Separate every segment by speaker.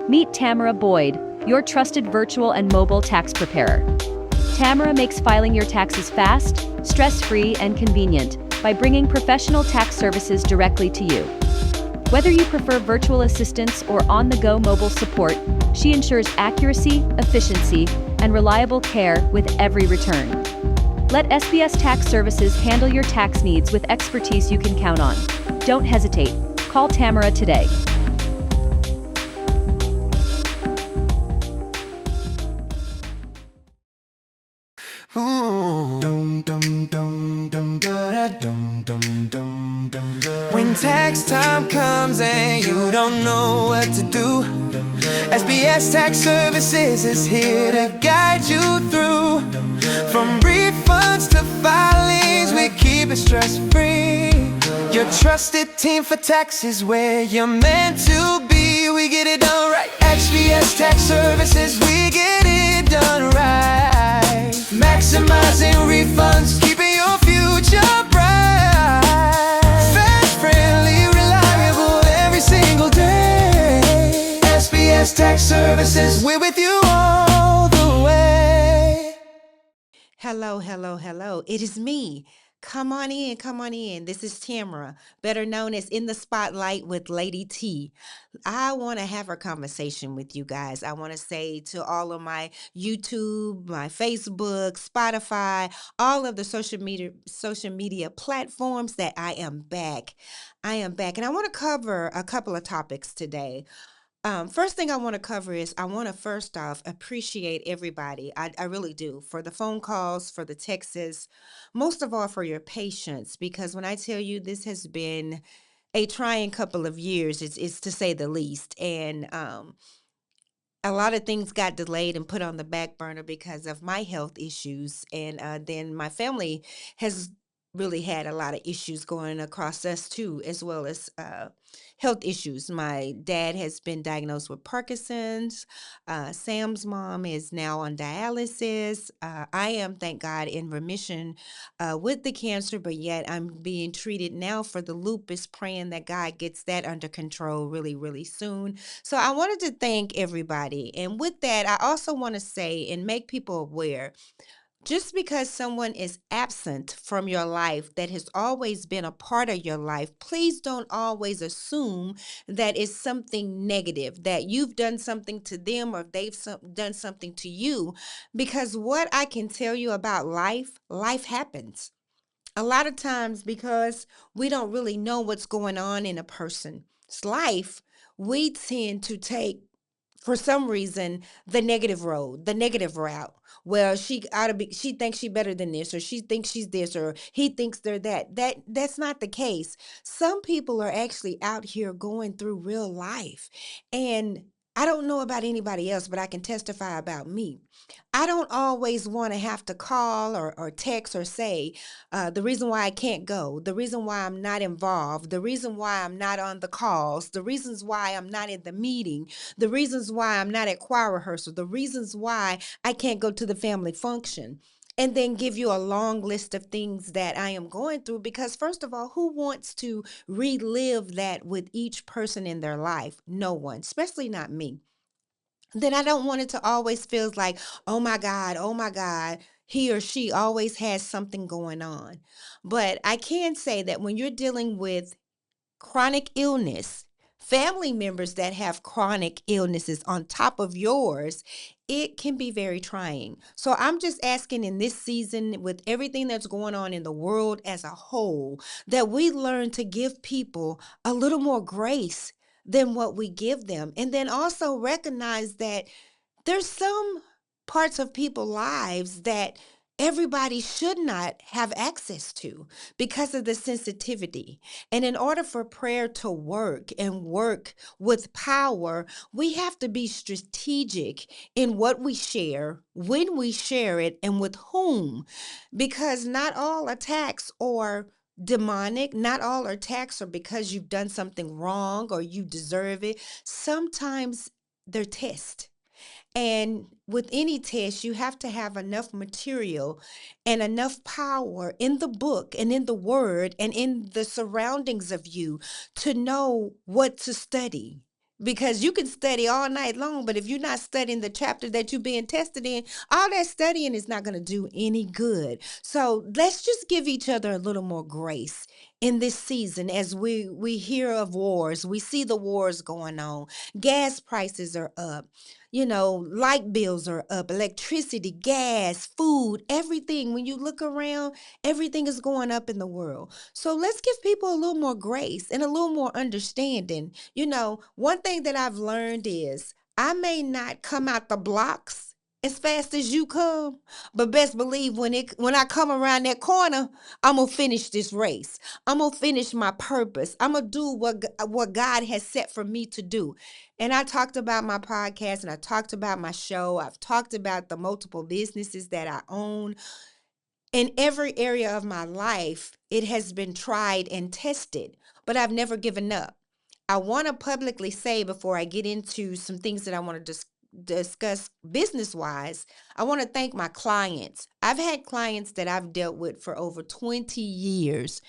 Speaker 1: Meet Tamera Boyd, your trusted virtual and mobile tax preparer. Tamera makes filing your taxes fast, stress-free, and convenient by bringing professional tax services directly to you. Whether you prefer virtual assistance or on-the-go mobile support, she ensures accuracy, efficiency, and reliable care with every return. Let SBS Tax Services handle your tax needs with expertise you can count on. Don't hesitate. Call Tamera today.
Speaker 2: When tax time comes and you don't know what to do, SBS Tax Services is here to guide you through. From refunds to filings, we keep it stress-free. Your trusted team for taxes, where you're meant to be. We get it done right. SBS Tax Services, we get it done right. Maximizing refunds, keeping your future bright. Fast, friendly, reliable every single day. SBS Tax Services, we're with you all the way.
Speaker 3: Hello, hello, hello. It is me. Come on in, come on in. This is Tamera, better known as In the Spotlight with Lady T. I want to have a conversation with you guys. I want to say to all of my YouTube, my Facebook, Spotify, all of the social media platforms that I am back. I am back, and I want to cover a couple of topics today. First thing I want to cover is I want to first off appreciate everybody. I really do, for the phone calls, for the texts, most of all for your patience, because when I tell you this has been a trying couple of years, it's to say the least. And a lot of things got delayed and put on the back burner because of my health issues. And then my family has really had a lot of issues going across us too, as well as health issues. My dad has been diagnosed with Parkinson's. Sam's mom is now on dialysis. I am, thank God, in remission with the cancer, but yet I'm being treated now for the lupus, praying that God gets that under control really, really soon. So I wanted to thank everybody. And with that, I also want to say and make people aware, just because someone is absent from your life that has always been a part of your life, please don't always assume that it's something negative, that you've done something to them or they've done something to you. Because what I can tell you about life happens. A lot of times, because we don't really know what's going on in a person's life, we tend to take, for some reason, the negative road, the negative route. Well, she thinks she's better than this, or she thinks she's this, or he thinks they're that. That's not the case. Some people are actually out here going through real life. And I don't know about anybody else, but I can testify about me. I don't always want to have to call or text or say the reason why I can't go, the reason why I'm not involved, the reason why I'm not on the calls, the reasons why I'm not in the meeting, the reasons why I'm not at choir rehearsal, the reasons why I can't go to the family function, and then give you a long list of things that I am going through. Because first of all, who wants to relive that with each person in their life? No one, especially not me. Then I don't want it to always feel like, oh my God, he or she always has something going on. But I can say that when you're dealing with chronic illness, family members that have chronic illnesses on top of yours, it can be very trying. So I'm just asking in this season, with everything that's going on in the world as a whole, that we learn to give people a little more grace than what we give them. And then also recognize that there's some parts of people's lives that everybody should not have access to because of the sensitivity. And in order for prayer to work and work with power, we have to be strategic in what we share, when we share it, and with whom. Because not all attacks are demonic. Not all attacks are because you've done something wrong or you deserve it. Sometimes they're tests. And with any test, you have to have enough material and enough power in the book and in the word and in the surroundings of you to know what to study. Because you can study all night long, but if you're not studying the chapter that you're being tested in, all that studying is not going to do any good. So let's just give each other a little more grace in this season as we hear of wars. We see the wars going on. Gas prices are up. You know, light bills are up, electricity, gas, food, everything. When you look around, everything is going up in the world. So let's give people a little more grace and a little more understanding. You know, one thing that I've learned is I may not come out the blocks as fast as you come, but best believe when I come around that corner, I'm gonna finish this race. I'm gonna finish my purpose. I'm gonna do what God has set for me to do. And I talked about my podcast and I talked about my show. I've talked about the multiple businesses that I own. In every area of my life, it has been tried and tested, but I've never given up. I want to publicly say before I get into some things that I want to discuss business wise, I want to thank my clients. I've had clients that I've dealt with for over 20 years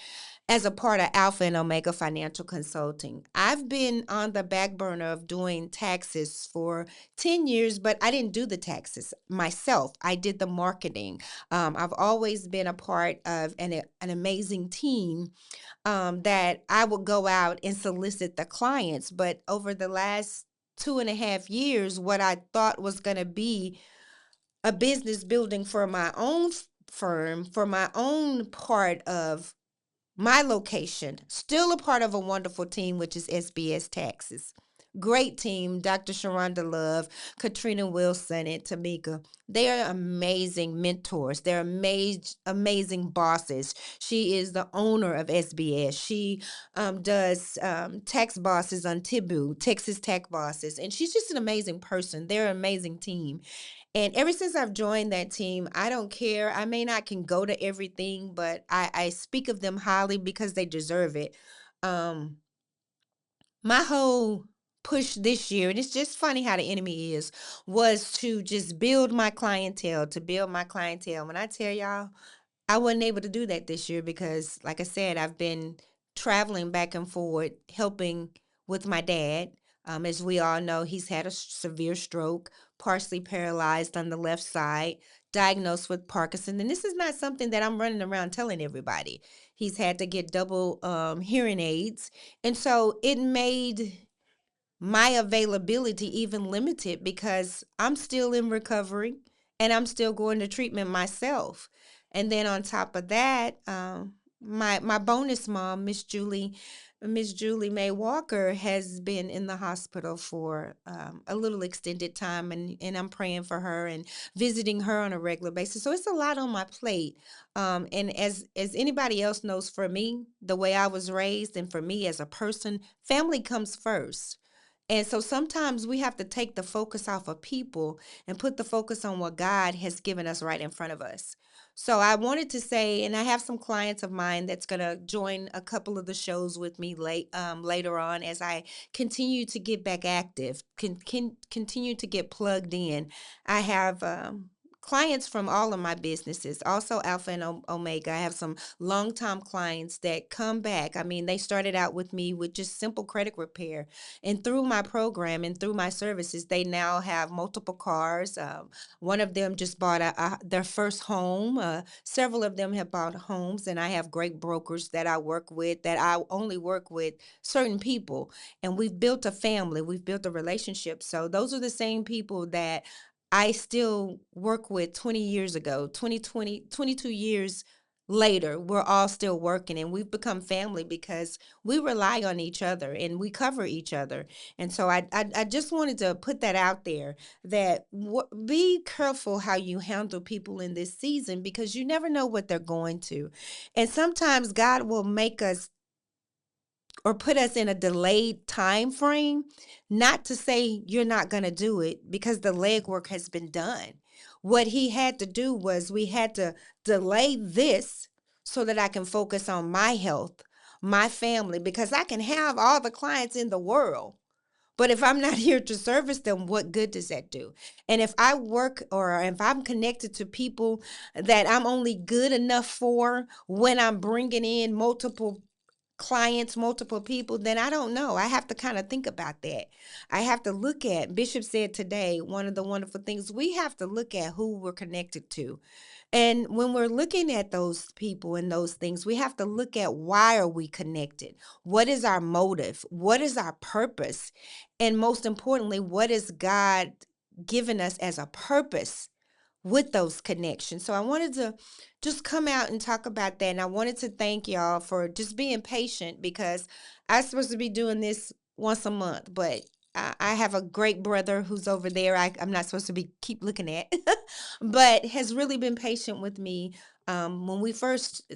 Speaker 3: as a part of Alpha and Omega Financial Consulting. I've been on the back burner of doing taxes for 10 years, but I didn't do the taxes myself. I did the marketing. I've always been a part of an amazing team that I would go out and solicit the clients. But over the last 2.5 years, what I thought was going to be a business building for my own firm, for my own part of my location, still a part of a wonderful team, which is SBS Taxes. Great team, Dr. Sharonda Love, Katrina Wilson, and Tamika. They are amazing mentors. They're amazing bosses. She is the owner of SBS. She does tax bosses on Taboo, Texas Tax Bosses, and she's just an amazing person. They're an amazing team. And ever since I've joined that team, I don't care. I may not can go to everything, but I speak of them highly because they deserve it. Um, my whole push this year, and it's just funny how the enemy is, was to just build my clientele, to build my clientele. When I tell y'all, I wasn't able to do that this year because, like I said, I've been traveling back and forth, helping with my dad. As we all know, he's had a severe stroke, partially paralyzed on the left side, diagnosed with Parkinson. And this is not something that I'm running around telling everybody. He's had to get double hearing aids. And so it made my availability even limited because I'm still in recovery and I'm still going to treatment myself. And then on top of that, my bonus mom, Miss Julie Mae Walker, has been in the hospital for a little extended time, and I'm praying for her and visiting her on a regular basis. So it's a lot on my plate. And as anybody else knows, for me, the way I was raised, and for me as a person, family comes first. And so sometimes we have to take the focus off of people and put the focus on what God has given us right in front of us. So I wanted to say, and I have some clients of mine that's going to join a couple of the shows with me later on as I continue to get back active, continue to get plugged in. I have clients from all of my businesses, also Alpha and Omega. I have some long-time clients that come back. I mean, they started out with me with just simple credit repair. And through my program and through my services, they now have multiple cars. One of them just bought their first home. Several of them have bought homes, and I have great brokers that I work with, that I only work with certain people. And we've built a family. We've built a relationship. So those are the same people that I still work with 20 years ago, 22 years later. We're all still working, and we've become family because we rely on each other and we cover each other. And so I just wanted to put that out there, that be careful how you handle people in this season, because you never know what they're going to. And sometimes God will make us or put us in a delayed time frame, not to say you're not going to do it, because the legwork has been done. What he had to do was, we had to delay this so that I can focus on my health, my family, because I can have all the clients in the world, but if I'm not here to service them, what good does that do? And if I work, or if I'm connected to people that I'm only good enough for when I'm bringing in multiple clients, multiple people, then I don't know. I have to kind of think about that. I have to look at, Bishop said today, one of the wonderful things, we have to look at who we're connected to. And when we're looking at those people and those things, we have to look at why are we connected? What is our motive? What is our purpose? And most importantly, what is God given us as a purpose with those connections? So I wanted to just come out and talk about that. And I wanted to thank y'all for just being patient, because I'm supposed to be doing this once a month, but I have a great brother who's over there. I'm not supposed to be keep looking at, but has really been patient with me. When we first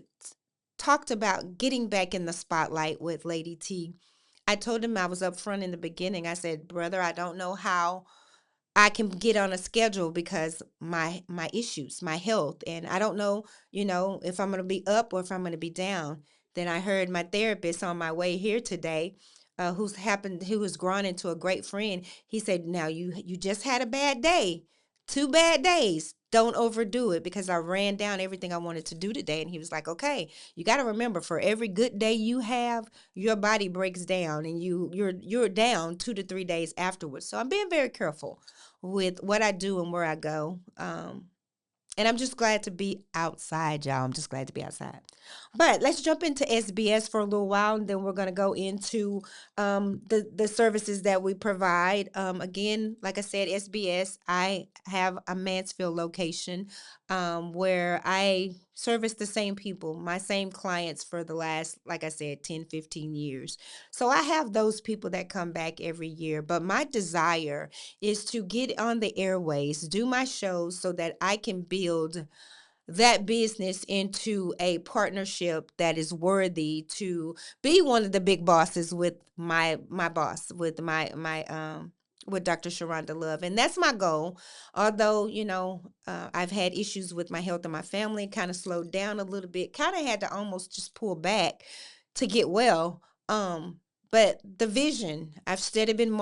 Speaker 3: talked about getting back in the spotlight with Lady T, I told him, I was up front in the beginning. I said, brother, I don't know how I can get on a schedule because my issues, my health, and I don't know, if I'm going to be up or if I'm going to be down. Then I heard my therapist on my way here today, who has grown into a great friend. He said, "Now you just had a bad day, 2 bad days. Don't overdo it," because I ran down everything I wanted to do today. And he was like, "Okay, you got to remember, for every good day you have, your body breaks down, and you're down 2 to 3 days afterwards." So I'm being very careful with what I do and where I go. And I'm just glad to be outside, y'all. I'm just glad to be outside. But let's jump into SBS for a little while, and then we're going to go into the services that we provide. Again, like I said, SBS, I have a Mansfield location where I service the same people, my same clients for the last, like I said, 10, 15 years. So I have those people that come back every year. But my desire is to get on the airways, do my shows so that I can build that business into a partnership that is worthy to be one of the big bosses with my boss, with my with Dr. Sharonda Love. And that's my goal. Although, I've had issues with my health and my family, kind of slowed down a little bit, kind of had to almost just pull back to get well. But the vision, I've steady been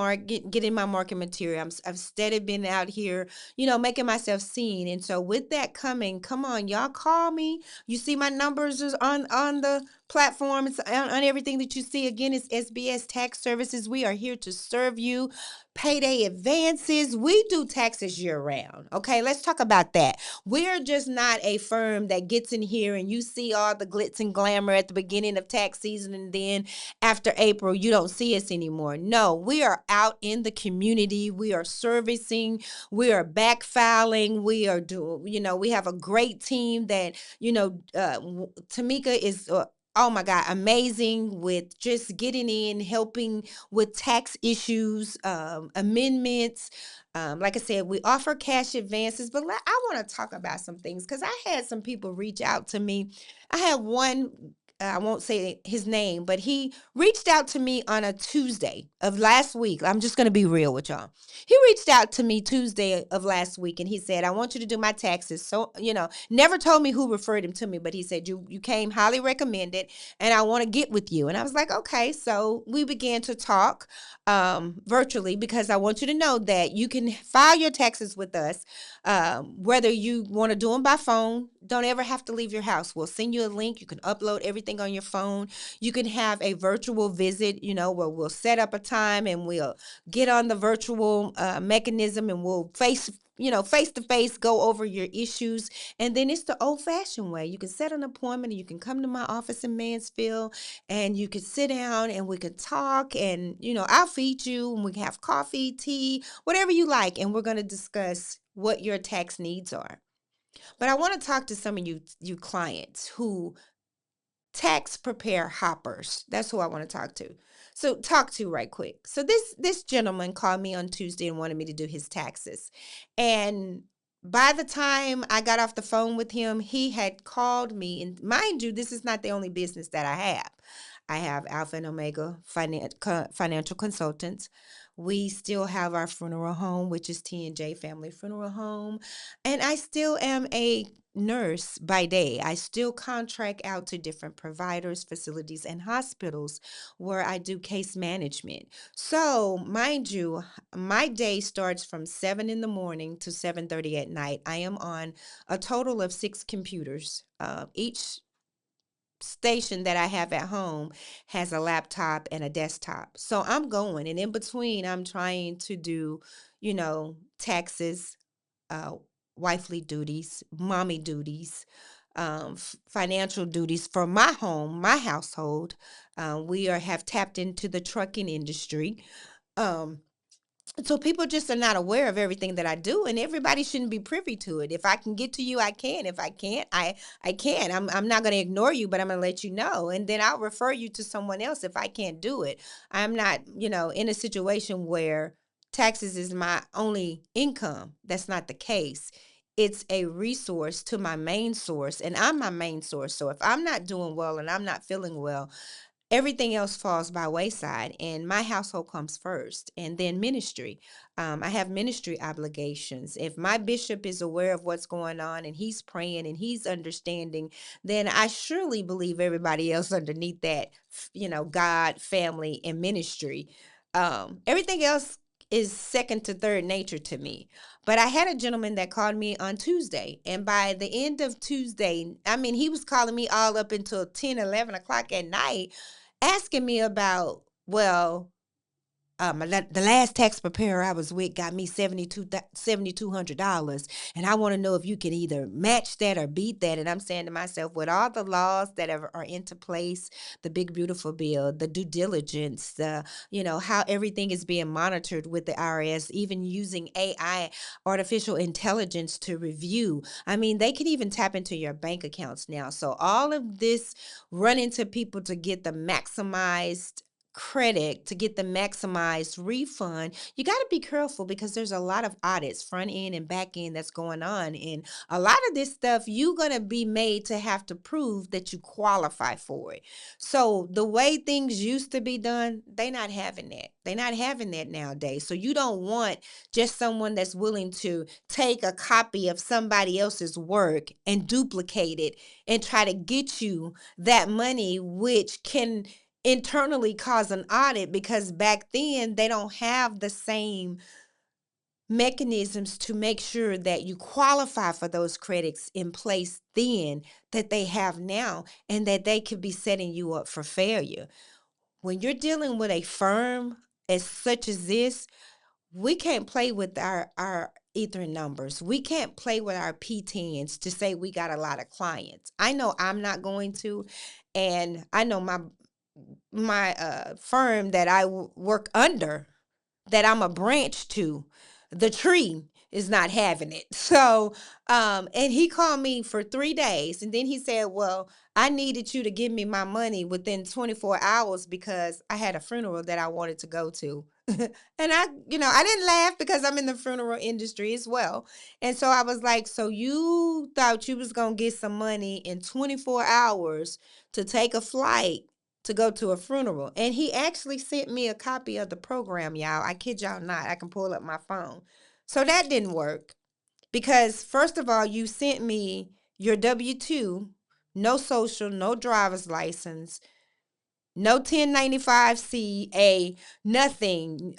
Speaker 3: getting my market material. I've steady been out here, making myself seen. And so with that coming, come on, y'all call me. You see my numbers is on the platform. It's on everything that you see. Again, it's SBS Tax Services. We are here to serve you. Payday advances. We do taxes year round. Okay, let's talk about that. We're just not a firm that gets in here and you see all the glitz and glamour at the beginning of tax season, and then after April, you don't see us anymore. No, we are out in the community. We are servicing. We are backfiling. We are doing, we have a great team that, Tamika is, oh my God, amazing with just getting in, helping with tax issues, amendments. Like I said, we offer cash advances, but I want to talk about some things because I had some people reach out to me. I had one, I won't say his name, but he reached out to me on a Tuesday of last week. I'm just going to be real with y'all. He reached out to me Tuesday of last week, and he said, "I want you to do my taxes." So, never told me who referred him to me, but he said, you came highly recommended, and I want to get with you. And I was like, okay. So we began to talk virtually, because I want you to know that you can file your taxes with us, whether you want to do them by phone. Don't ever have to leave your house. We'll send you a link. You can upload everything on your phone. You can have a virtual visit, where we'll set up a time and we'll get on the virtual mechanism, and we'll face to face, go over your issues. And then it's the old fashioned way. You can set an appointment, and you can come to my office in Mansfield, and you can sit down and we can talk, and, I'll feed you, and we can have coffee, tea, whatever you like. And we're going to discuss what your tax needs are. But I want to talk to some of you clients who tax prepare hoppers. That's who I want to talk to. So talk to right quick. So this gentleman called me on Tuesday and wanted me to do his taxes. And by the time I got off the phone with him, he had called me. And mind you, this is not the only business that I have. I have Alpha and Omega Financial Consultants. We still have our funeral home, which is T&J Family Funeral Home. And I still am a nurse by day. I still contract out to different providers, facilities, and hospitals where I do case management. So, mind you, my day starts from 7 in the morning to 7:30 at night. I am on a total of 6 computers. Each station that I have at home has a laptop and a desktop. So I'm going, and in between, I'm trying to do, taxes, uh, wifely duties, mommy duties, financial duties for my home, my household. Have tapped into the trucking industry. Um, so people just are not aware of everything that I do, and everybody shouldn't be privy to it. If I can get to you, I can. If I can't, I can. I'm not going to ignore you, but I'm going to let you know, and then I'll refer you to someone else if I can't do it. I'm not, in a situation where taxes is my only income. That's not the case. It's a resource to my main source, and I'm my main source. So if I'm not doing well and I'm not feeling well, everything else falls by wayside, and my household comes first, and then ministry. I have ministry obligations. If my bishop is aware of what's going on and he's praying and he's understanding, then I surely believe everybody else underneath that, God, family, and ministry. Everything else is second to third nature to me. But I had a gentleman that called me on Tuesday, and by the end of Tuesday, I mean, he was calling me all up until 10, 11 o'clock at night, asking me about, well, the last tax preparer I was with got me $7,200, and I want to know if you can either match that or beat that. And I'm saying to myself, with all the laws that are into place, the big beautiful bill, the due diligence, the how everything is being monitored with the IRS, even using AI, artificial intelligence, to review. I mean, they can even tap into your bank accounts now. So all of this running to people to get the maximized credit, to get the maximized refund, you got to be careful, because there's a lot of audits, front end and back end, that's going on, and a lot of this stuff you're going to be made to have to prove that you qualify for it. So the way things used to be done, they're not having that nowadays. So you don't want just someone that's willing to take a copy of somebody else's work and duplicate it and try to get you that money, which can internally cause an audit, because back then they don't have the same mechanisms to make sure that you qualify for those credits in place then that they have now, and that they could be setting you up for failure. When you're dealing with a firm as such as this, we can't play with our ether numbers. We can't play with our P10s to say we got a lot of clients. I know I'm not going to, and I know my firm that I work under, that I'm a branch to, the tree is not having it. So, and he called me for 3 days, and then he said, well, I needed you to give me my money within 24 hours because I had a funeral that I wanted to go to. And I didn't laugh, because I'm in the funeral industry as well. And so I was like, so you thought you was going to get some money in 24 hours to take a flight to go to a funeral? And he actually sent me a copy of the program, y'all. I kid y'all not. I can pull up my phone. So that didn't work, because first of all, you sent me your W-2, no social, no driver's license, no 1095-CA, nothing.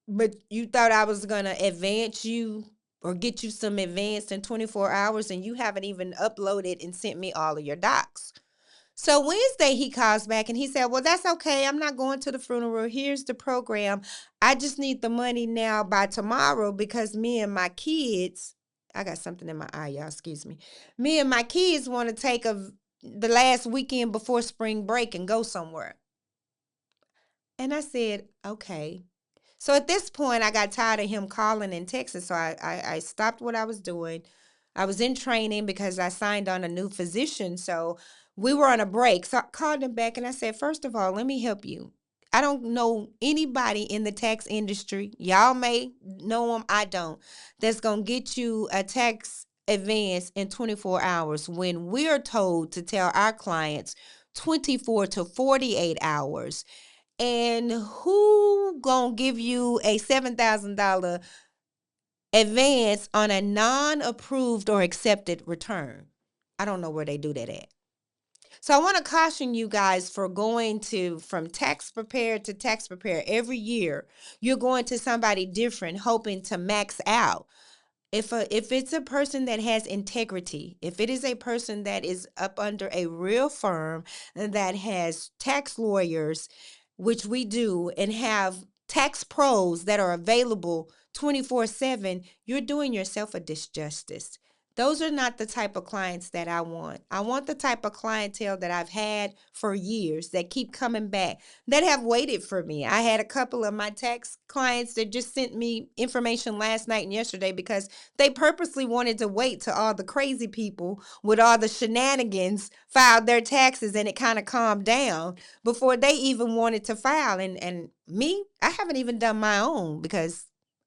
Speaker 3: But you thought I was going to advance you or get you some advance in 24 hours, and you haven't even uploaded and sent me all of your docs. So Wednesday he calls back and he said, well, that's okay. I'm not going to the funeral. Here's the program. I just need the money now by tomorrow, because me and my kids, I got something in my eye, y'all, excuse me. Me and my kids want to take the last weekend before spring break and go somewhere. And I said, okay. So at this point, I got tired of him calling and texting. So I stopped what I was doing. I was in training because I signed on a new physician. So we were on a break. So I called him back and I said, first of all, let me help you. I don't know anybody in the tax industry. Y'all may know them. I don't. That's going to get you a tax advance in 24 hours when we're told to tell our clients 24 to 48 hours. And who gonna give you a $7,000 advance on a non-approved or accepted return? I don't know where they do that at. So I want to caution you guys for going from tax preparer to tax preparer every year. You're going to somebody different, hoping to max out. If it's a person that has integrity, if it is a person that is up under a real firm that has tax lawyers, which we do, and have tax pros that are available 24/7, you're doing yourself a disjustice. Those are not the type of clients that I want. I want the type of clientele that I've had for years that keep coming back, that have waited for me. I had a couple of my tax clients that just sent me information last night and yesterday because they purposely wanted to wait till all the crazy people with all the shenanigans filed their taxes and it kind of calmed down before they even wanted to file. And me, I haven't even done my own because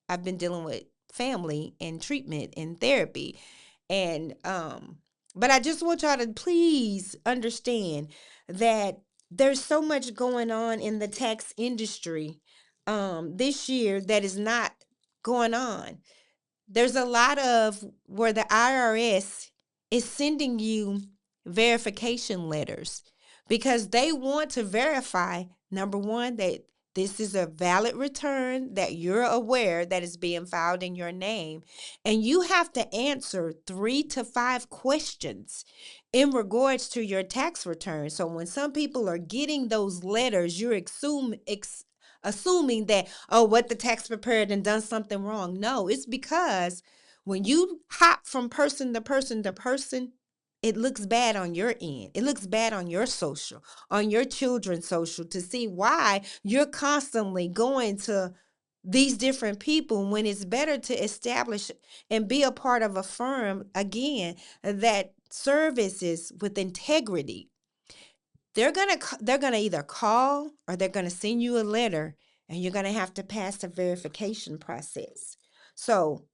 Speaker 3: I've been dealing with family and treatment and therapy. And but I just want y'all to please understand that there's so much going on in the tax industry this year that is not going on. There's a lot of where the IRS is sending you verification letters because they want to verify, number one, that this is a valid return, that you're aware that is being filed in your name. And you have to answer 3 to 5 questions in regards to your tax return. So when some people are getting those letters, you're assuming that, oh, what, the tax preparer done something wrong. No, it's because when you hop from person to person to person, it looks bad on your end. It looks bad on your social, on your children's social, to see why you're constantly going to these different people when it's better to establish and be a part of a firm, again, that services with integrity. They're gonna either call or they're gonna send you a letter, and you're gonna have to pass the verification process. So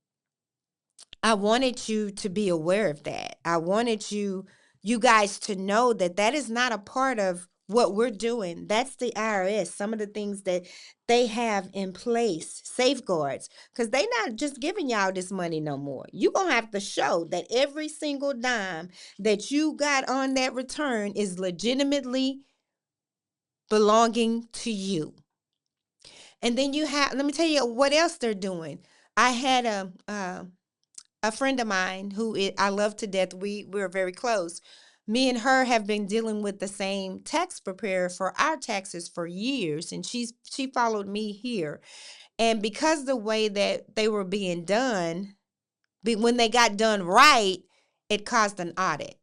Speaker 3: I wanted you to be aware of that. I wanted you guys to know that that is not a part of what we're doing. That's the IRS. Some of the things that they have in place, safeguards, because they not just giving y'all this money no more. You gonna have to show that every single dime that you got on that return is legitimately belonging to you. And then you have, let me tell you what else they're doing. I had a friend of mine I love to death. We're very close. Me and her have been dealing with the same tax preparer for our taxes for years, and she followed me here. And because the way that they were being done, when they got done right, it caused an audit.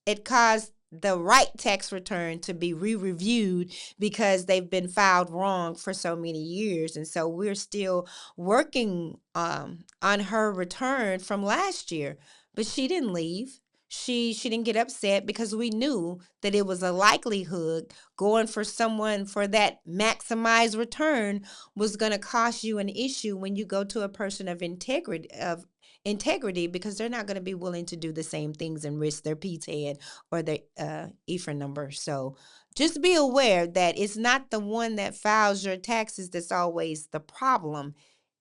Speaker 3: It caused the right tax return to be re-reviewed because they've been filed wrong for so many years. And so we're still working on her return from last year. But she didn't leave. She didn't get upset because we knew that it was a likelihood going for someone for that maximized return was going to cost you an issue when you go to a person of integrity, because they're not going to be willing to do the same things and risk their PTAN or their EFR number. So just be aware that it's not the one that files your taxes that's always the problem.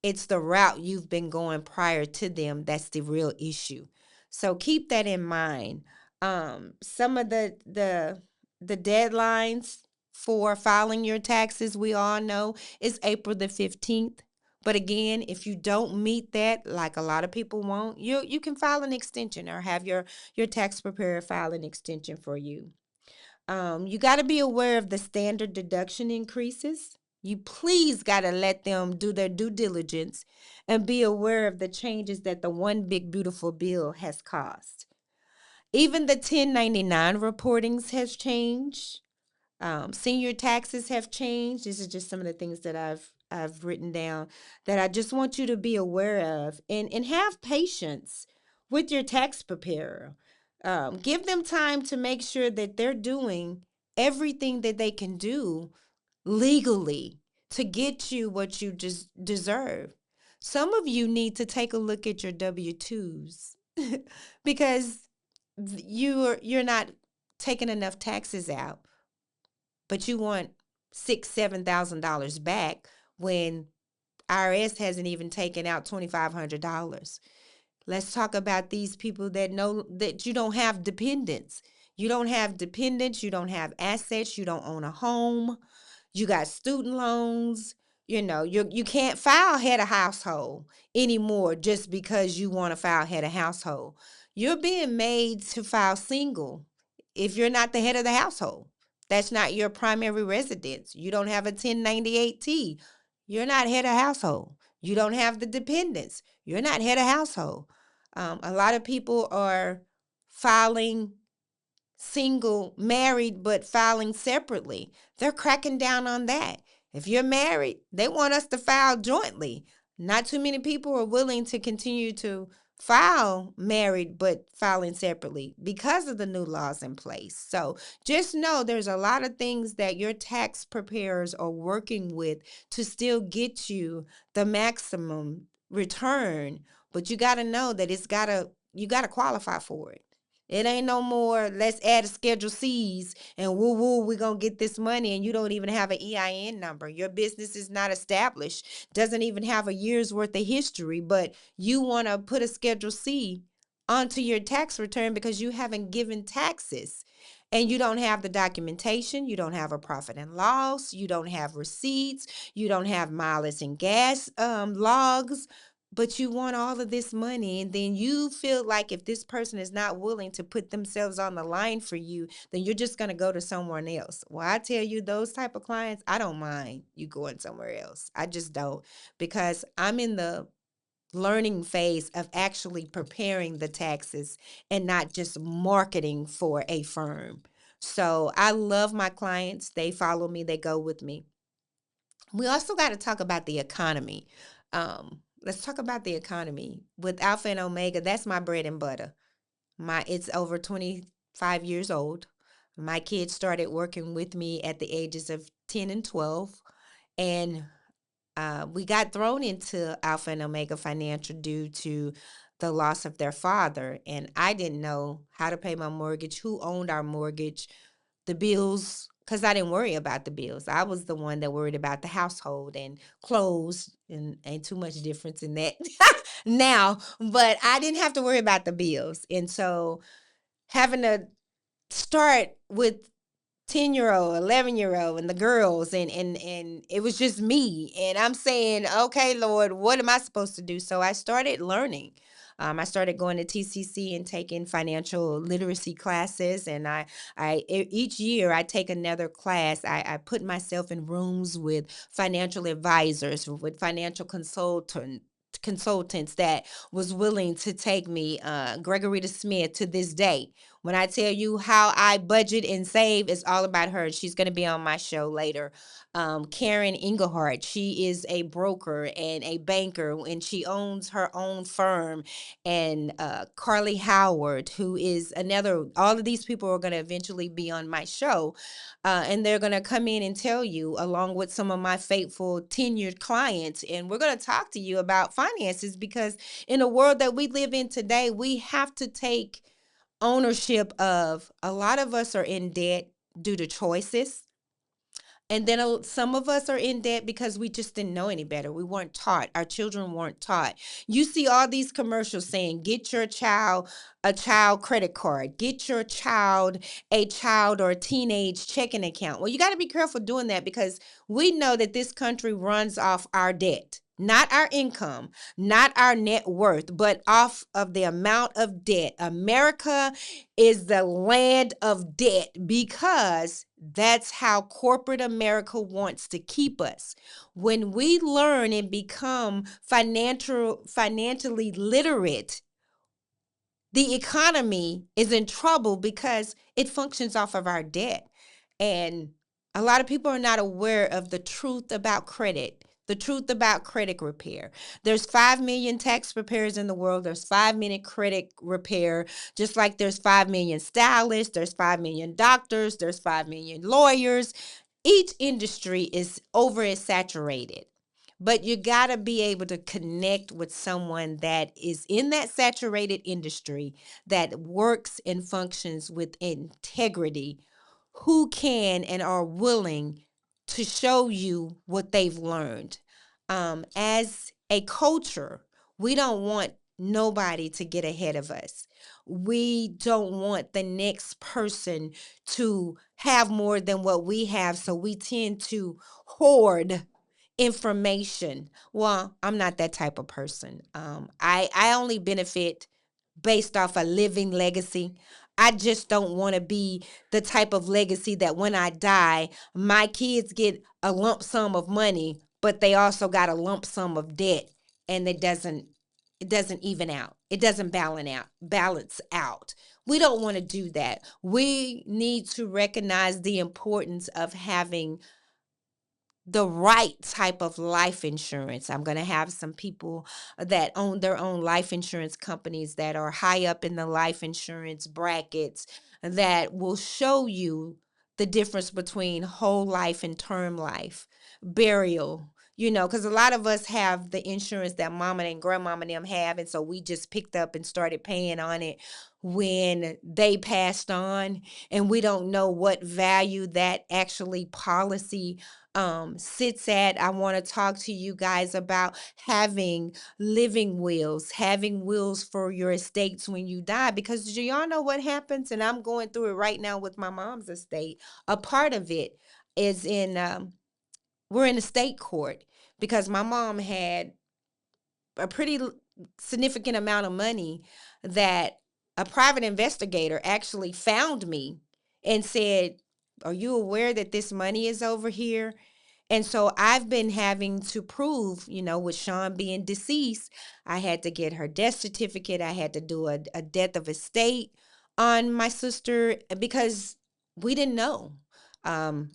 Speaker 3: It's the route you've been going prior to them that's the real issue. So keep that in mind. Some of the deadlines for filing your taxes, we all know, is April the 15th. But again, if you don't meet that, like a lot of people won't, you can file an extension or have your tax preparer file an extension for you. You got to be aware of the standard deduction increases. You please got to let them do their due diligence and be aware of the changes that the one big beautiful bill has caused. Even the 1099 reportings has changed. Senior taxes have changed. This is just some of the things that I've written down that I just want you to be aware of, and have patience with your tax preparer. Give them time to make sure that they're doing everything that they can do legally to get you what you just deserve. Some of you need to take a look at your W-2s because you're not taking enough taxes out, but you want $6,000-7,000 back when IRS hasn't even taken out $2,500. Let's talk about these people that know that you don't have dependents. You don't have dependents. You don't have assets. You don't own a home. You got student loans. You can't file head of household anymore just because you want to file head of household. You're being made to file single if you're not the head of the household. That's not your primary residence. You don't have a 1098T. You're not head of household. You don't have the dependents. You're not head of household. A lot of people are filing single, married, but filing separately. They're cracking down on that. If you're married, they want us to file jointly. Not too many people are willing to continue to file married but filing separately because of the new laws in place. So just know there's a lot of things that your tax preparers are working with to still get you the maximum return, but you got to know that you got to qualify for it. It ain't no more, let's add a Schedule C's and woo woo, we're going to get this money, and you don't even have an EIN number. Your business is not established, doesn't even have a year's worth of history, but you want to put a Schedule C onto your tax return because you haven't given taxes. And you don't have the documentation, you don't have a profit and loss, you don't have receipts, you don't have mileage and gas logs, but you want all of this money, and then you feel like if this person is not willing to put themselves on the line for you, then you're just going to go to someone else. Well, I tell you, those type of clients, I don't mind you going somewhere else. I just don't, because I'm in the learning phase of actually preparing the taxes and not just marketing for a firm. So I love my clients. They follow me, they go with me. We also got to talk about the economy. Let's talk about the economy. With Alpha and Omega, that's my bread and butter. It's over 25 years old. My kids started working with me at the ages of 10 and 12. And we got thrown into Alpha and Omega Financial due to the loss of their father. And I didn't know how to pay my mortgage, who owned our mortgage, the bills, because I didn't worry about the bills. I was the one that worried about the household and clothes, and ain't too much difference in that now. But I didn't have to worry about the bills. And so having to start with 10-year-old, 11-year-old, and the girls, and it was just me. And I'm saying, okay, Lord, what am I supposed to do? So I started learning. I started going to TCC and taking financial literacy classes. And each year I take another class. I put myself in rooms with financial advisors, with financial consultants that was willing to take me, Gregory Smith, to this day. When I tell you how I budget and save, it's all about her. She's going to be on my show later. Karen Engelhardt, she is a broker and a banker, and she owns her own firm. And Carly Howard, who is another, all of these people are going to eventually be on my show. And they're going to come in and tell you, along with some of my faithful tenured clients, and we're going to talk to you about finances, because in the world that we live in today, we have to take ownership of, a lot of us are in debt due to choices. And then some of us are in debt because we just didn't know any better. We weren't taught. Our children weren't taught. You see all these commercials saying, get your child a child credit card, get your child a child or a teenage checking account. Well, you got to be careful doing that, because we know that this country runs off our debt. Not our income, not our net worth, but off of the amount of debt. America is the land of debt because that's how corporate America wants to keep us. When we learn and become financially literate, the economy is in trouble because it functions off of our debt. And a lot of people are not aware of the truth about credit. The truth about credit repair. There's 5 million tax preparers in the world. There's 5 million credit repair, just like there's 5 million stylists, there's 5 million doctors, there's 5 million lawyers. Each industry is oversaturated. But you got to be able to connect with someone that is in that saturated industry, that works and functions with integrity, who can and are willing to show you what they've learned. As a culture, we don't want nobody to get ahead of us. We don't want the next person to have more than what we have, so we tend to hoard information. Well, I'm not that type of person. I only benefit based off a living legacy. I just don't want to be the type of legacy that when I die, my kids get a lump sum of money, but they also got a lump sum of debt, and it doesn't even out. It doesn't balance out. We don't want to do that. We need to recognize the importance of having the right type of life insurance. I'm going to have some people that own their own life insurance companies that are high up in the life insurance brackets that will show you the difference between whole life and term life, burial. Because a lot of us have the insurance that mama and grandmama and them have, and so we just picked up and started paying on it when they passed on, and we don't know what value that actually policy sits at. I want to talk to you guys about having having wills for your estates when you die, because do y'all know what happens? And I'm going through it right now with my mom's estate. A part of it is we're in the state court because my mom had a pretty significant amount of money that a private investigator actually found me and said, "Are you aware that this money is over here?" And so I've been having to prove, with Sean being deceased, I had to get her death certificate. I had to do a death of estate on my sister because we didn't know. Um,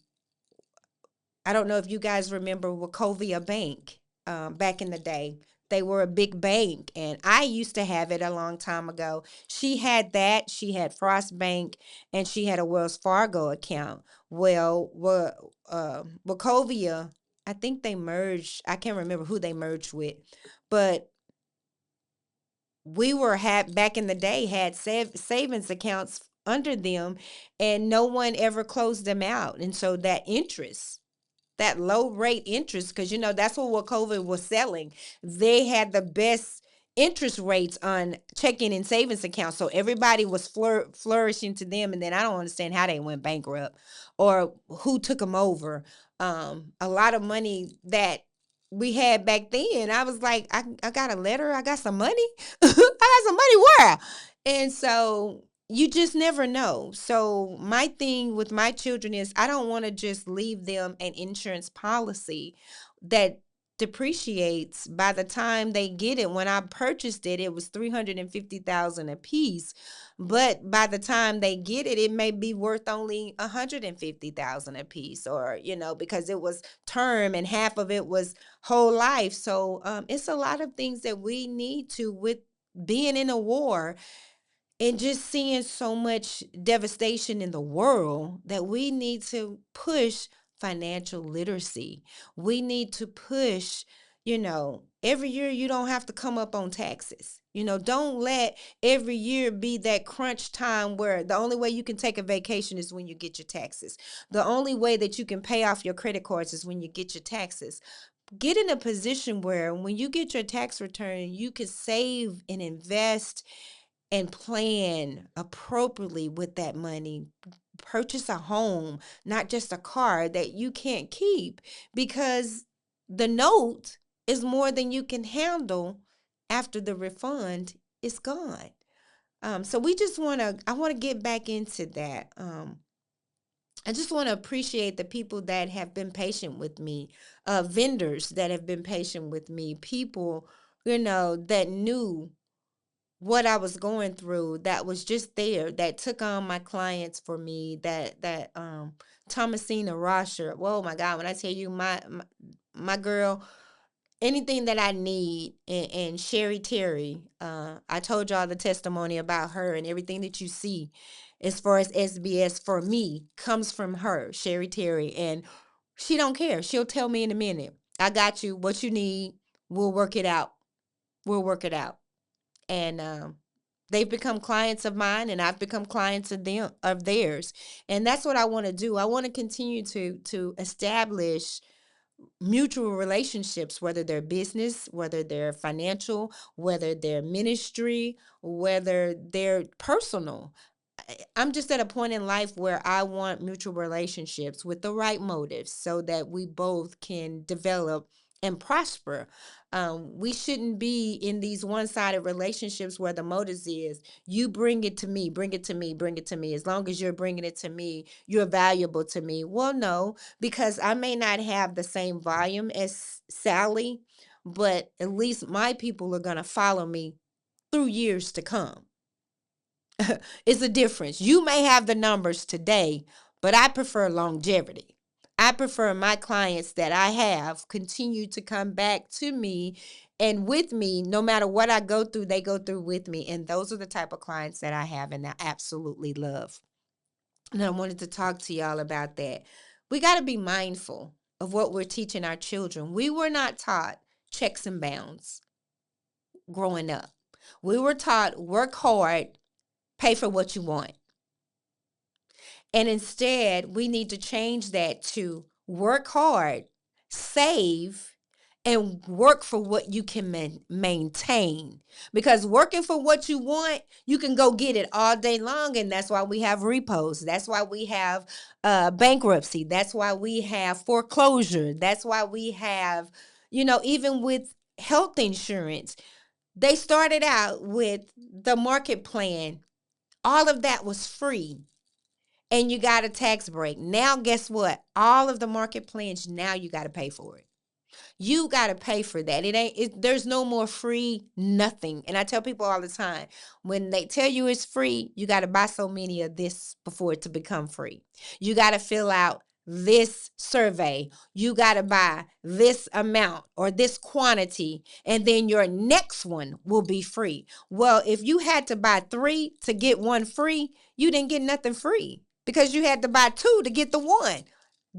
Speaker 3: I don't know if you guys remember Wachovia Bank back in the day. They were a big bank, and I used to have it a long time ago. She had that. She had Frost Bank, and she had a Wells Fargo account. Well, Wachovia, I think they merged. I can't remember who they merged with, but we had back in the day had savings accounts under them, and no one ever closed them out. And so that low rate interest, because that's what COVID was selling. They had the best interest rates on checking and savings accounts, so everybody was flourishing to them. And then I don't understand how they went bankrupt or who took them over. A lot of money that we had back then, I was like, I got a letter, I got some money. I got some money where? And so you just never know. So my thing with my children is I don't want to just leave them an insurance policy that depreciates by the time they get it. When I purchased it, it was $350,000 a piece, but by the time they get it, it may be worth only $150,000 a piece, or because it was term and half of it was whole life. So it's a lot of things that we need to, with being in a war and just seeing so much devastation in the world, that we need to push financial literacy. We need to push, every year you don't have to come up on taxes. Don't let every year be that crunch time where the only way you can take a vacation is when you get your taxes. The only way that you can pay off your credit cards is when you get your taxes. Get in a position where when you get your tax return, you can save and invest and plan appropriately with that money. Purchase a home, not just a car that you can't keep, because the note is more than you can handle after the refund is gone. So I want to get back into that. I just want to appreciate the people that have been patient with me, vendors that have been patient with me, people, that knew what I was going through, that was just there, that took on my clients for me, that Thomasina Rosher. Whoa, my God, when I tell you my girl, anything that I need, and Sherry Terry, I told y'all the testimony about her, and everything that you see as far as SBS for me comes from her, Sherry Terry, and she don't care. She'll tell me in a minute, I got you, what you need, we'll work it out. We'll work it out. And they've become clients of mine, and I've become clients of theirs. And that's what I want to do. I want to continue to establish mutual relationships, whether they're business, whether they're financial, whether they're ministry, whether they're personal. I'm just at a point in life where I want mutual relationships with the right motives so that we both can develop and prosper. We shouldn't be in these one-sided relationships where the motives is you bring it to me, bring it to me, bring it to me. As long as you're bringing it to me, you're valuable to me. Well, no, because I may not have the same volume as Sally, but at least my people are going to follow me through years to come. It's a difference. You may have the numbers today, but I prefer longevity. I prefer my clients that I have continue to come back to me and with me. No matter what I go through, they go through with me. And those are the type of clients that I have and I absolutely love. And I wanted to talk to y'all about that. We got to be mindful of what we're teaching our children. We were not taught checks and bounds growing up. We were taught work hard, pay for what you want. And instead, we need to change that to work hard, save, and work for what you can maintain. Because working for what you want, you can go get it all day long. And that's why we have repos. That's why we have bankruptcy. That's why we have foreclosure. That's why we have, even with health insurance, they started out with the market plan. All of that was free. And you got a tax break. Now, guess what? All of the market plans, now you got to pay for it. You got to pay for that. There's no more free nothing. And I tell people all the time, when they tell you it's free, you got to buy so many of this before it to become free. You got to fill out this survey. You got to buy this amount or this quantity, and then your next one will be free. Well, if you had to buy 3 to get 1 free, you didn't get nothing free because you had to buy 2 to get the 1.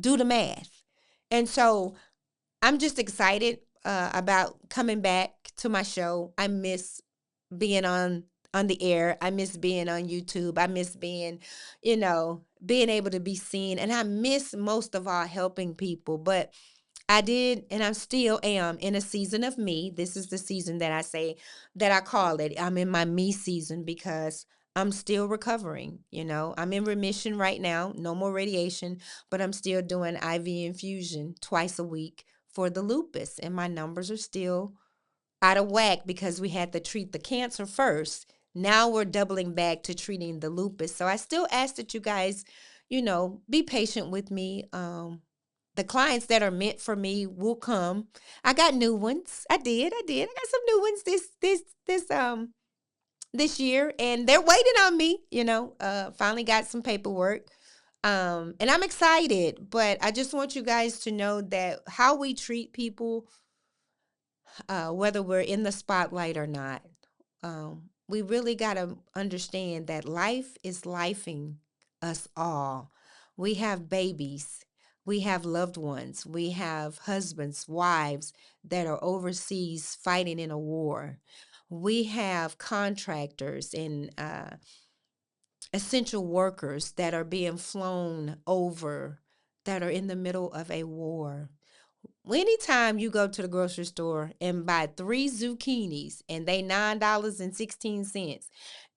Speaker 3: Do the math. And so I'm just excited about coming back to my show. I miss being on the air. I miss being on YouTube. I miss being able to be seen. And I miss most of all helping people. But I did, and I still am in a season of me. This is the season that I call it. I'm in my me season because I'm still recovering. I'm in remission right now. No more radiation, but I'm still doing IV infusion twice a week for the lupus. And my numbers are still out of whack because we had to treat the cancer first. Now we're doubling back to treating the lupus. So I still ask that you guys, be patient with me. The clients that are meant for me will come. I got new ones. I did. I got some new ones this year, and they're waiting on me. Finally got some paperwork. And I'm excited, but I just want you guys to know that how we treat people, whether we're in the spotlight or not, we really got to understand that life is lifing us all. We have babies. We have loved ones. We have husbands, wives that are overseas fighting in a war. We have contractors and essential workers that are being flown over that are in the middle of a war. Anytime you go to the grocery store and buy 3 zucchinis and they $9.16,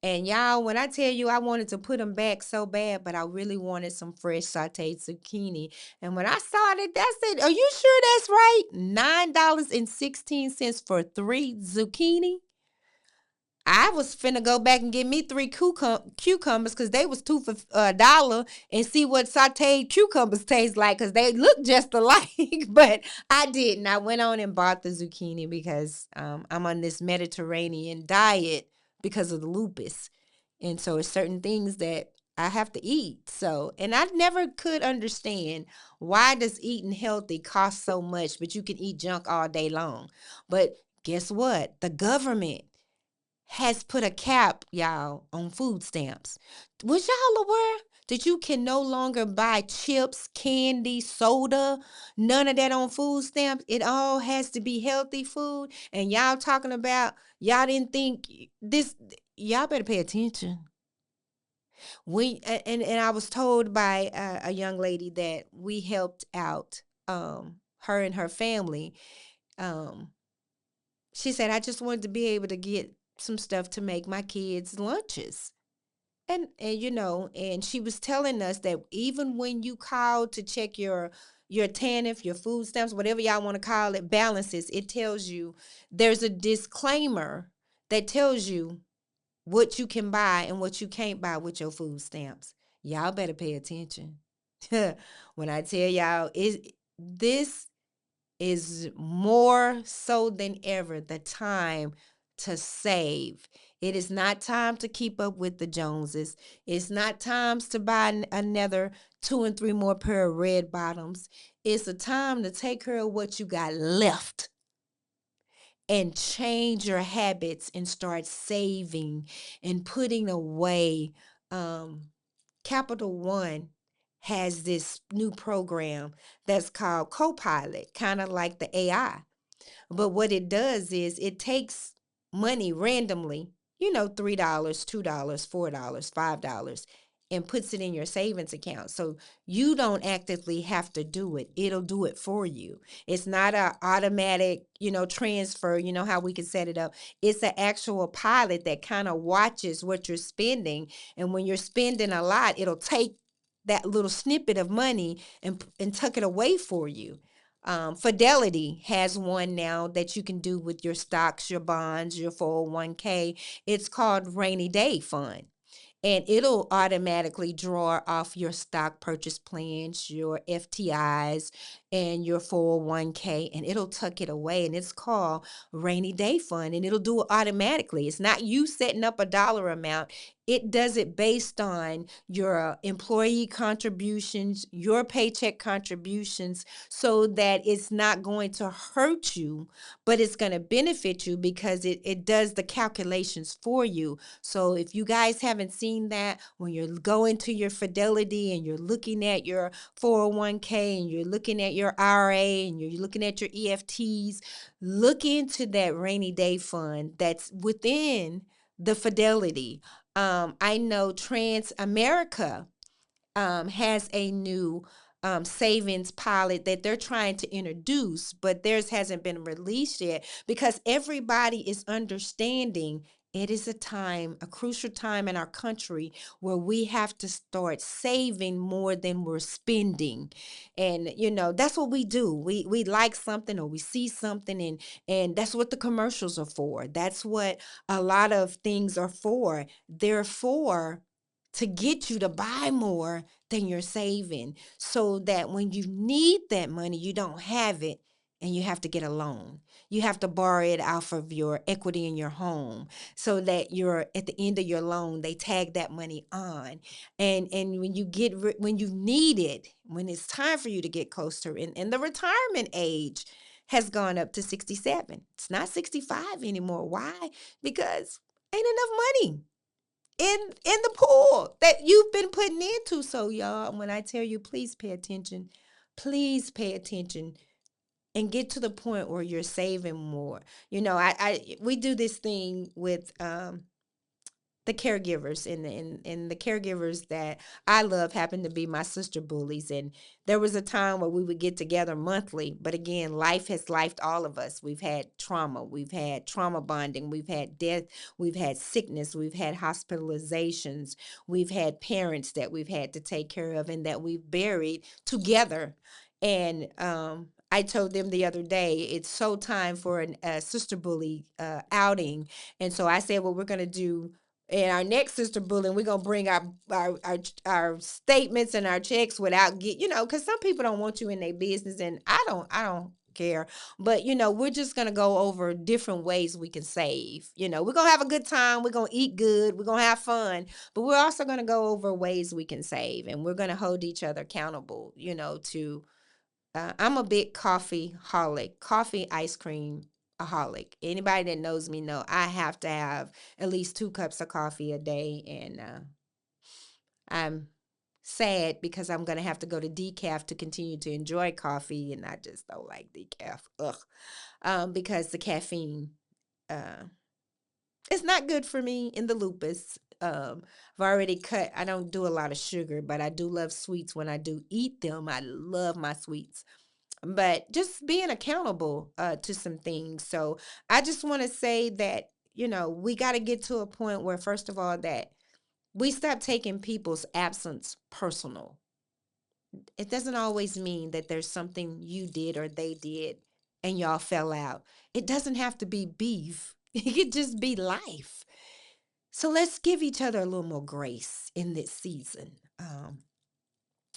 Speaker 3: and y'all, when I tell you I wanted to put them back so bad, but I really wanted some fresh sauteed zucchini. And when I saw it, I said, "Are you sure that's right? $9.16 for 3 zucchini?" I was finna go back and get me 3 cucumbers because they was 2 for $1 and see what sauteed cucumbers taste like because they look just alike. But I didn't. I went on and bought the zucchini because I'm on this Mediterranean diet because of the lupus. And so it's certain things that I have to eat. So, and I never could understand why does eating healthy cost so much, but you can eat junk all day long. But guess what? The government has put a cap, y'all, on food stamps. Was y'all aware that you can no longer buy chips, candy, soda, none of that on food stamps? It all has to be healthy food. And y'all talking about, y'all didn't think this, y'all better pay attention. And I was told by a young lady that we helped out her and her family. She said, I just wanted to be able to get some stuff to make my kids lunches. And and she was telling us that even when you call to check your TANF, your food stamps, whatever y'all want to call it, balances, it tells you there's a disclaimer that tells you what you can buy and what you can't buy with your food stamps. Y'all better pay attention. When I tell y'all, this is more so than ever the time to save. It is not time to keep up with the Joneses. It's not times to buy another 2 and 3 more pair of red bottoms. It's a time to take care of what you got left and change your habits and start saving and putting away. Capital One has this new program that's called Copilot, kind of like the AI. But what it does is it takes money randomly, $3, $2, $4, $5, and puts it in your savings account. So you don't actively have to do it. It'll do it for you. It's not a automatic, transfer, how we can set it up. It's an actual pilot that kind of watches what you're spending. And when you're spending a lot, it'll take that little snippet of money and tuck it away for you. Fidelity has one now that you can do with your stocks, your bonds, your 401k. It's called Rainy Day Fund. And it'll automatically draw off your stock purchase plans, your FTIs, and your 401k, and it'll tuck it away. And it's called Rainy Day Fund, and it'll do it automatically. It's not you setting up a dollar amount. It does it based on your employee contributions, your paycheck contributions, so that it's not going to hurt you, but it's going to benefit you because it does the calculations for you. So if you guys haven't seen that, when you're going to your Fidelity and you're looking at your 401k and you're looking at your IRA and you're looking at your EFTs, look into that rainy day fund that's within the Fidelity. I know Trans America has a new savings pilot that they're trying to introduce, but theirs hasn't been released yet because everybody is understanding it is a crucial time in our country where we have to start saving more than we're spending. And that's what we do. We like something or we see something, and that's what the commercials are for. That's what a lot of things are for. They're for to get you to buy more than you're saving so that when you need that money, you don't have it and you have to get a loan. You have to borrow it off of your equity in your home so that you're at the end of your loan, they tag that money on. And when when you need it, when it's time for you to get close to it, and the retirement age has gone up to 67. It's not 65 anymore. Why? Because ain't enough money in the pool that you've been putting into. So y'all, when I tell you, please pay attention. Please pay attention and get to the point where you're saving more. We do this thing with the caregivers, and the caregivers that I love happen to be my sister bullies. And there was a time where we would get together monthly, but again, life has lifed all of us. We've had trauma bonding, we've had death, we've had sickness, we've had hospitalizations, we've had parents that we've had to take care of and that we've buried together. And I told them the other day, it's so time for a sister bully outing. And so I said, well, we're going to do and our next sister bullying, we're gonna bring our statements and our checks without because some people don't want you in their business, and I don't care. But we're just gonna go over different ways we can save. We're gonna have a good time, we're gonna eat good, we're gonna have fun, but we're also gonna go over ways we can save, and we're gonna hold each other accountable, to I'm a big coffee holic, coffee ice cream aholic. Anybody that knows me know I have to have at least 2 cups of coffee a day, and I'm sad because I'm gonna have to go to decaf to continue to enjoy coffee, and I just don't like decaf. Because the caffeine it's not good for me in the lupus. I've already cut. I don't do a lot of sugar, but I do love sweets. When I do eat them, I love my sweets, but just being accountable to some things. So I just want to say that, we got to get to a point where, first of all, that We stop taking people's absence personal. It doesn't always mean that there's something you did or they did and y'all fell out. It doesn't have to be beef. It could just be life. So let's give each other a little more grace in this season.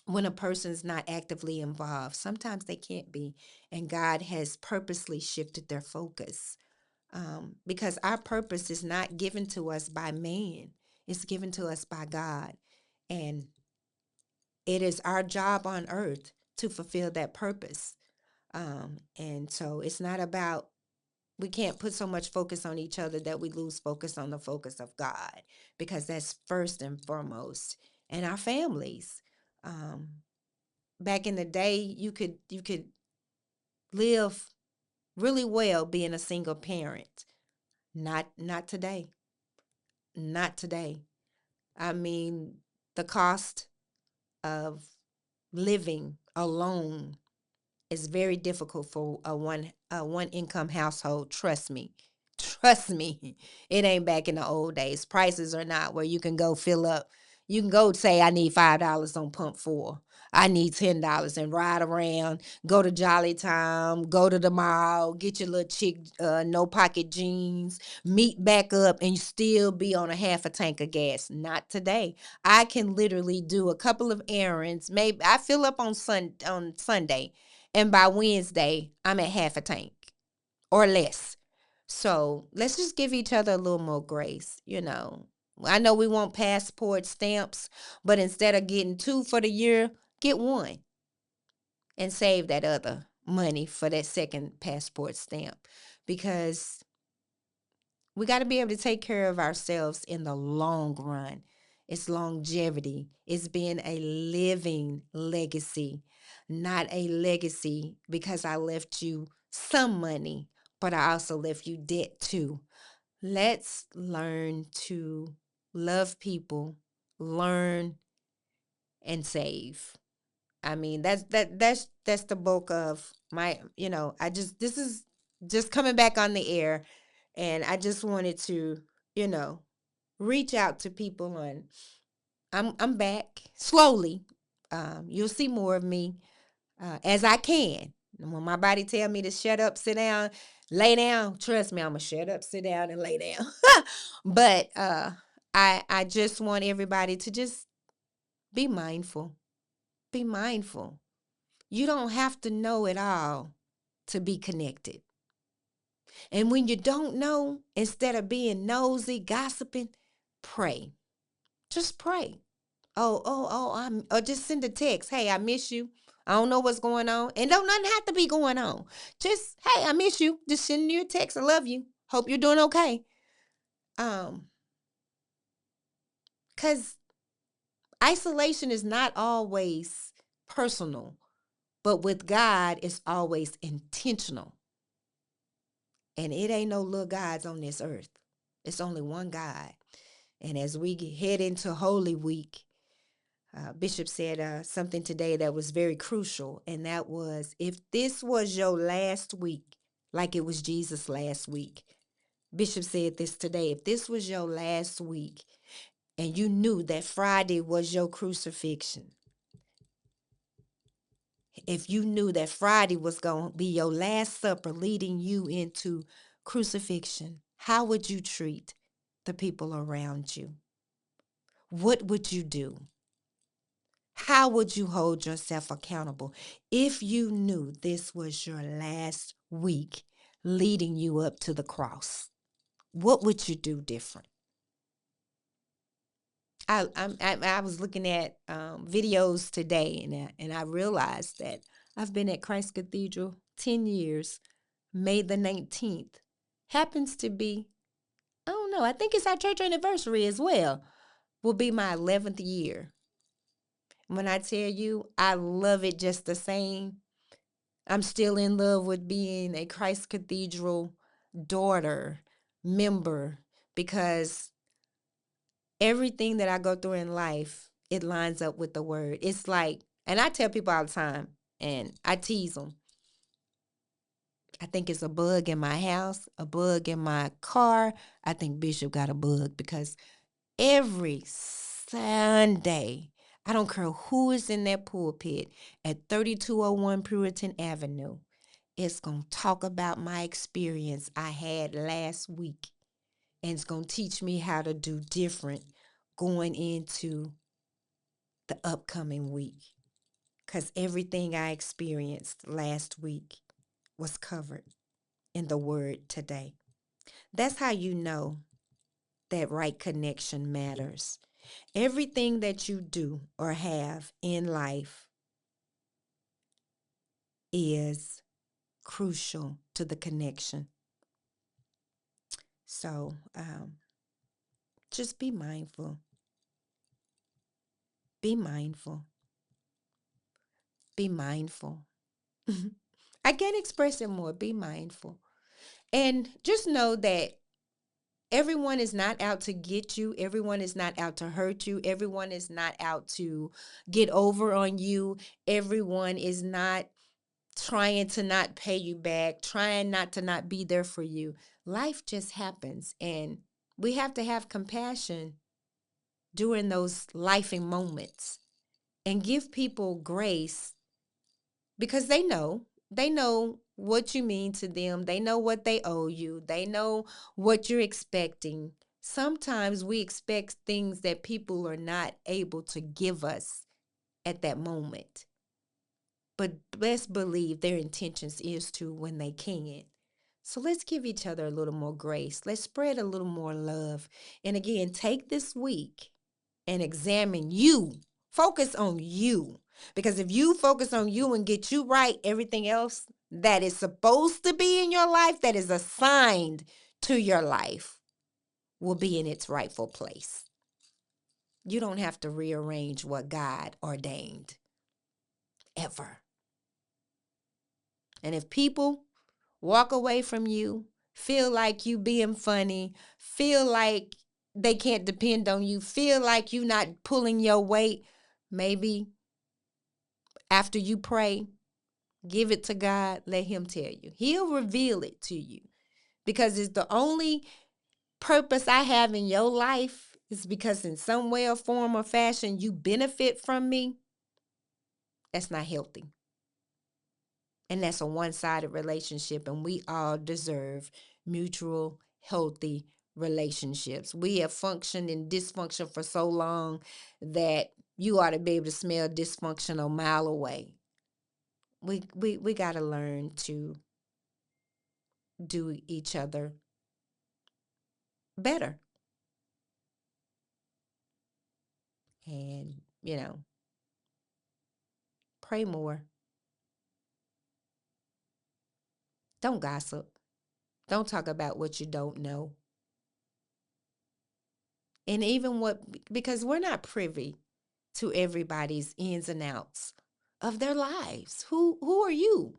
Speaker 3: When a person's not actively involved, sometimes they can't be, and God has purposely shifted their focus, because our purpose is not given to us by man, it's given to us by God. And it is our job on earth to fulfill that purpose. And so it's not about, we can't put so much focus on each other that we lose focus on the focus of God, because that's first and foremost. And our families. Back in the day, you could live really well being a single parent. Not today. Not today. I mean, the cost of living alone is very difficult for a one income household. Trust me. Trust me. It ain't back in the old days. Prices are not where you can go fill up. You can go say, I need $5 on pump 4. I need $10 and ride around, go to Jolly Time, go to the mall, get your little chick no pocket jeans, meet back up, and still be on a half a tank of gas. Not today. I can literally do a couple of errands. Maybe I fill up on Sunday, and by Wednesday, I'm at half a tank or less. So let's just give each other a little more grace. I know we want passport stamps, but instead of getting 2 for the year, get 1 and save that other money for that second passport stamp, because we got to be able to take care of ourselves in the long run. It's longevity. It's being a living legacy, not a legacy because I left you some money, but I also left you debt too. Let's learn to love people, learn, and save. I mean, that's the bulk of my, this is just coming back on the air, and I just wanted to, you know, reach out to people, and I'm back slowly. You'll see more of me as I can. When my body tell me to shut up, sit down, lay down, trust me, I'm gonna shut up, sit down, and lay down. But I just want everybody to just be mindful. Be mindful. You don't have to know it all to be connected. And when you don't know, instead of being nosy, gossiping, pray. Just pray. Or just send a text. Hey, I miss you. I don't know what's going on. And don't nothing have to be going on. Just, hey, I miss you. Just send you a text. I love you. Hope you're doing okay. Because isolation is not always personal, but with God, it's always intentional. And it ain't no little gods on this earth. It's only one God. And as we head into Holy Week, Bishop said something today that was very crucial, and that was, if this was your last week, like it was Jesus' last week, Bishop said this today, if this was your last week and you knew that Friday was your crucifixion, if you knew that Friday was going to be your last supper leading you into crucifixion, how would you treat the people around you? What would you do? How would you hold yourself accountable if you knew this was your last week leading you up to the cross? What would you do different? I was looking at videos today, and I realized that I've been at Christ Cathedral 10 years. May the 19th happens to be, I don't know, I think it's our church anniversary as well, will be my 11th year. When I tell you, I love it just the same. I'm still in love with being a Christ Cathedral daughter, member, because everything that I go through in life, it lines up with the word. It's like, and I tell people all the time, and I tease them, I think it's a bug in my house, a bug in my car. I think Bishop got a bug, because every Sunday. I don't care who is in that pulpit at 3201 Puritan Avenue. It's going to talk about my experience I had last week. And it's going to teach me how to do different going into the upcoming week. Because everything I experienced last week was covered in the word today. That's how you know that right connection matters. Everything that you do or have in life is crucial to the connection. So just be mindful. Be mindful. Be mindful. I can't express it more. Be mindful. And just know that everyone is not out to get you. Everyone is not out to hurt you. Everyone is not out to get over on you. Everyone is not trying to not pay you back, trying not to not be there for you. Life just happens, and we have to have compassion during those lifing moments and give people grace because they know what you mean to them. They know what they owe you. They know what you're expecting. Sometimes we expect things that people are not able to give us at that moment. But best believe their intentions is to when they can. So let's give each other a little more grace. Let's spread a little more love. And again, take this week and examine you. Focus on you. Because if you focus on you and get you right, everything else that is supposed to be in your life, that is assigned to your life, will be in its rightful place. You don't have to rearrange what God ordained. Ever. And if people walk away from you, feel like you being funny, feel like they can't depend on you, feel like you not pulling your weight, maybe after you pray, give it to God, let him tell you. He'll reveal it to you. Because it's the only purpose I have in your life is because in some way or form or fashion you benefit from me. That's not healthy. And that's a one-sided relationship, and we all deserve mutual, healthy relationships. We have functioned in dysfunction for so long that you ought to be able to smell dysfunction a mile away. We got to learn to do each other better. And, pray more. Don't gossip. Don't talk about what you don't know. And even because we're not privy to everybody's ins and outs of their lives. Who are you?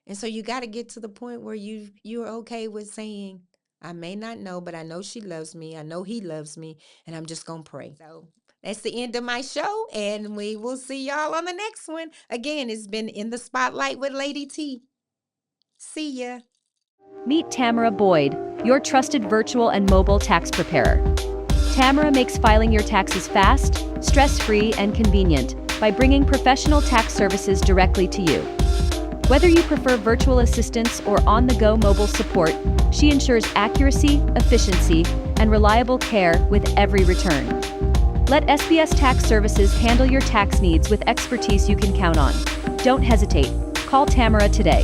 Speaker 3: And so you got to get to the point where you're okay with saying, I may not know, but I know she loves me. I know he loves me, and I'm just going to pray. So that's the end of my show, and we will see y'all on the next one. Again, it's been In the Spotlight with Lady T. See ya.
Speaker 1: Meet Tamera Boyd, your trusted virtual and mobile tax preparer. Tamera makes filing your taxes fast, stress-free, and convenient by bringing professional tax services directly to you. Whether you prefer virtual assistance or on-the-go mobile support, she ensures accuracy, efficiency, and reliable care with every return. Let SBS Tax Services handle your tax needs with expertise you can count on. Don't hesitate. Call Tamera today.